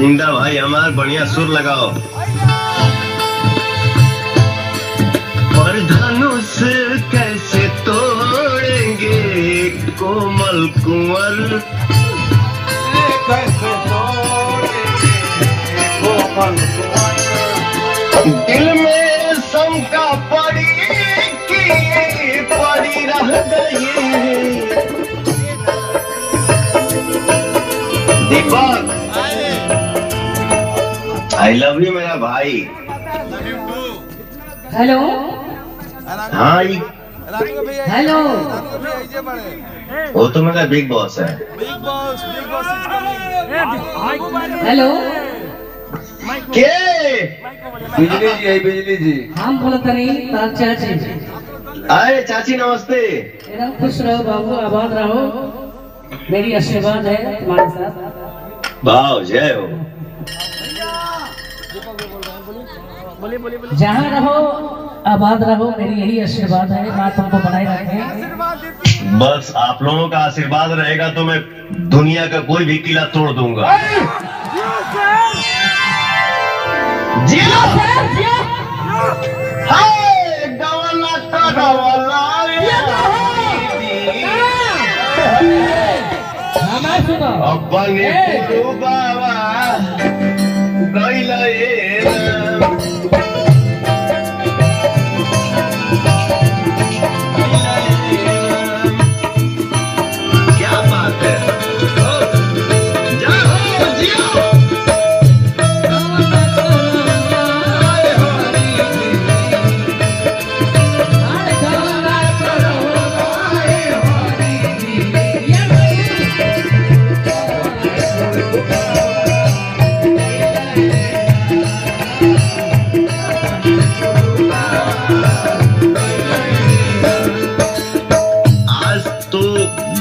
महिंदा भाई हमार बढ़िया सुर लगाओ। और धनुष कैसे तोड़ेंगे कोमल कुंवर, कैसे तोड़ेंगे कोमल कुंवर। दिल में शंका पड़ी कि पड़ी रह गई। दीपक आई लव यू मेरा भाई। हेलो हाँ हेलो, वो तो मेरा बिग बॉस है। हेलो के बिजली जी है, बिजली जी। हम बोलते नहीं तार चाची। अरे चाची नमस्ते। एकदम खुश रहो बाबू, आबाद रहो, मेरी आशीर्वाद है तुम्हारे साथ। भाव जय हो। जहाँ रहो आबाद रहो, मेरी यही आशीर्वाद है, माँ तुमको बनाए रखे। बस आप लोगों का आशीर्वाद रहेगा तो मैं दुनिया का कोई भी किला तोड़ दूंगा। जियो हाय गवाला का गवाला अपने पुरु बाबा गइला क्या बात है। जाओ जियो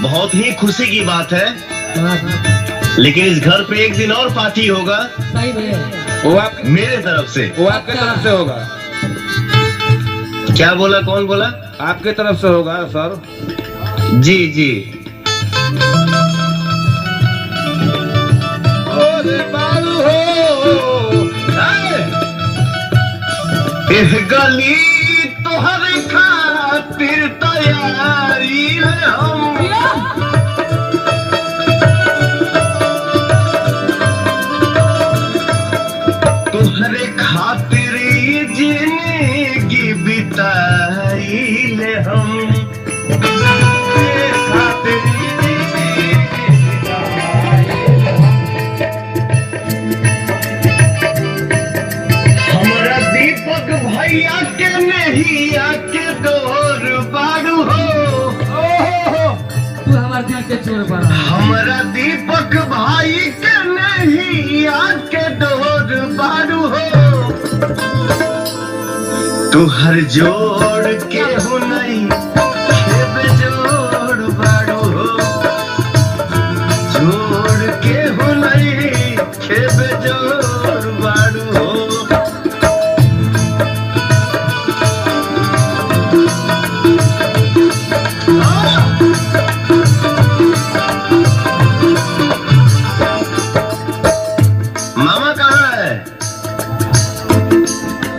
बहुत ही खुशी की बात है, लेकिन इस घर पे एक दिन और पार्टी होगा। सही भैया, वो आप मेरे तरफ से। वो आपके तरफ से होगा। क्या बोला, कौन बोला? आपके तरफ से होगा सर। जी जी। बालू हो गली तोहरे खातिर तैयारी है हम। तुहरे खातिर जिंदगी बिताई ले हम। हमारा दीपक भैया के नहीं आके डोर बारू हो। तू हमारे दिल के चोर बना। हमारा दीपक भाई के नहीं आके डोर बारू हो। तू हर जोड़ के हो नहीं खेब जोड़ बारू हो। जोड़ के हो नहीं खेब जोड़ बारू हो। मामा कहाँ है?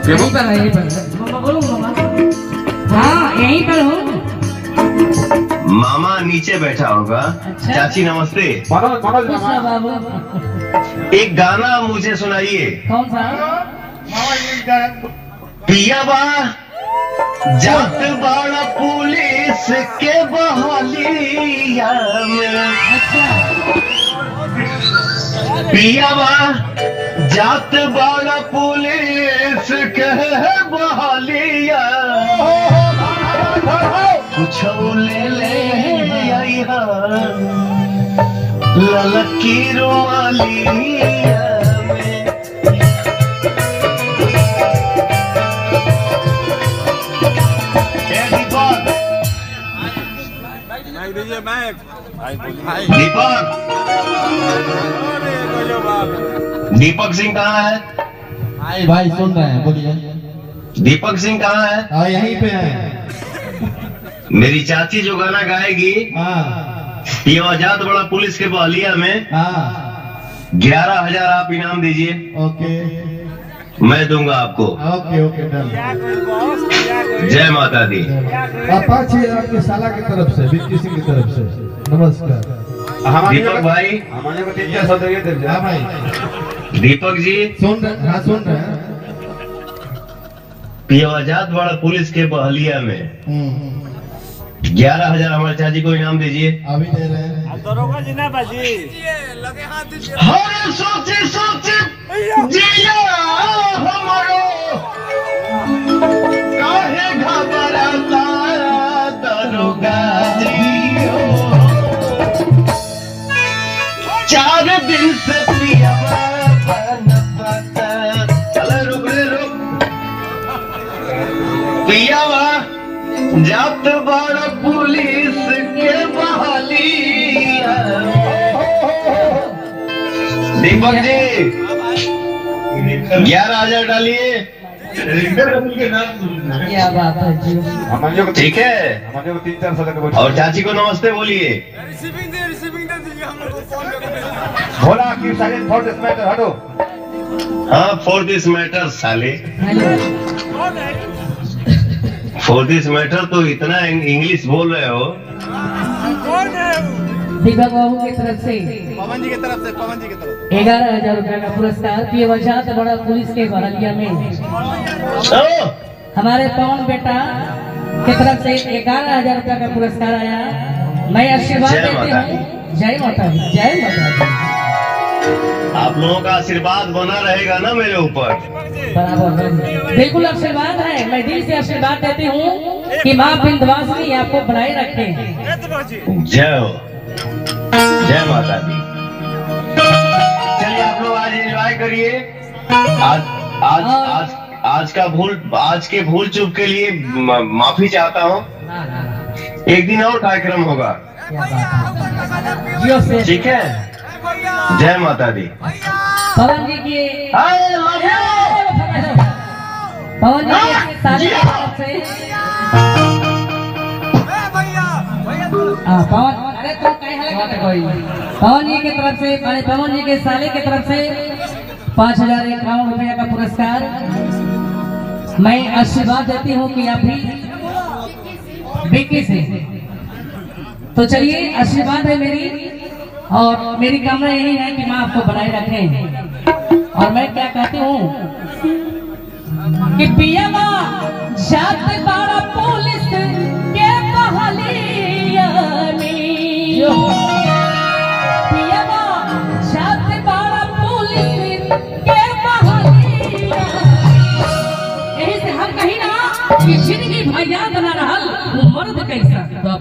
यहीं पर है, यहीं पर है। मामा बोलो मामा। हाँ यहीं पर हूँ। मामा नीचे बैठा होगा। अच्छा। चाची नमस्ते। मनोज खुश रहो बाबू। एक गाना मुझे सुनाइए। कौन सा? पिया बा जात बाड़ा पुलिस के बहालिया में। पिया बा जात बाड़ा पुलिस के बहालिया। कुछ ले ले आइहा ललकी रुमालिया में। दीपक सिंह कहाँ है? भाई भाई सुन रहे हैं, बोलिए। दीपक सिंह कहाँ है? हाँ यहीं पे है। मेरी चाची जो गाना गाएगी हाँ ये आजाद बड़ा पुलिस के बहलिया में, हाँ 11,000 आप इनाम दीजिए, ओके मैं दूंगा आपको। Okay okay done. जय माता दी। अपाचे आपके साला की तरफ से, विक्की सिंह की तरफ से नमस्कार। दीपक भाई, हमारे को 300 दे दे। हाँ भाई दीपक जी, सुन रहे? हाँ सुन रहे हैं। पियाजात वाला पुलिस के बहलिया में 11,000 हमारे चाची को इनाम दीजिए। अभी दे रहे हैं। हर सोचे सोचे जिया हमारो काहे घबराता दरोगा जी हो। 4 दिन से पिया रुक रे रुक पियावा जब बड़ पुलिस के बहाली। दीपक जी 11,000 डालिए। क्या बात है जी। हमारे को ठीक है, हमारे को 300 लगे बोल। और चाची को नमस्ते बोलिए। बोला कि साइलेंट फॉर दिस मैटर हटो। हाँ, फॉर दिस मैटर साले, हेलो फॉर दिस मैटर तो इतना इंग्लिश बोल रहे हो। दीपक बाबू की तरफ से पवन जी की तरफ से 11,000 रुपए का पुरस्कार पियाजात बड़ा पुलिस के बहलिया में ओ, हमारे पवन बेटा की तरफ से 11,000 रुपए का पुरस्कार आया। मैं आशीर्वाद जय देती माता हूँ। जय माता दी, जय माता दी। आप लोगों का आशीर्वाद बना रहेगा ना मेरे ऊपर। बराबर है। बिल्कुल आशीर्वाद है। मैं दिल से आशीर्वाद देती हूँ कि माँ विंध्यवासिनी आपको बनाए रखे। जय हो, जय माता दी। चलिए आप लोग आज एंजॉय करिए। आज आज आज आज के भूल चूक के लिए माफी चाहता हूँ। एक दिन और कार्यक्रम होगा, जियो से ठीक है। जय माता दी। पवन जी की पवन जी के सारे की तरफ से पवन, अरे तुम कहीं हल्का कोई पवन जी की तरफ से, पवन जी के साले की तरफ से 5,051 रुपया का पुरस्कार। मैं आशीर्वाद देती हूँ कि आप भी विक्की से। तो चलिए, आशीर्वाद है मेरी और मेरी कामना यही है कि माँ आपको बनाए रखें। और मैं क्या कहती हूँ कि पिया माँ जात बाड़ा पुलिस के बहलिया में, पिया माँ जात बाड़ा पुलिस के बहलिया। यही से हम कहीं ना कि जिंदगी भैया बना रहा मर्द कैसा।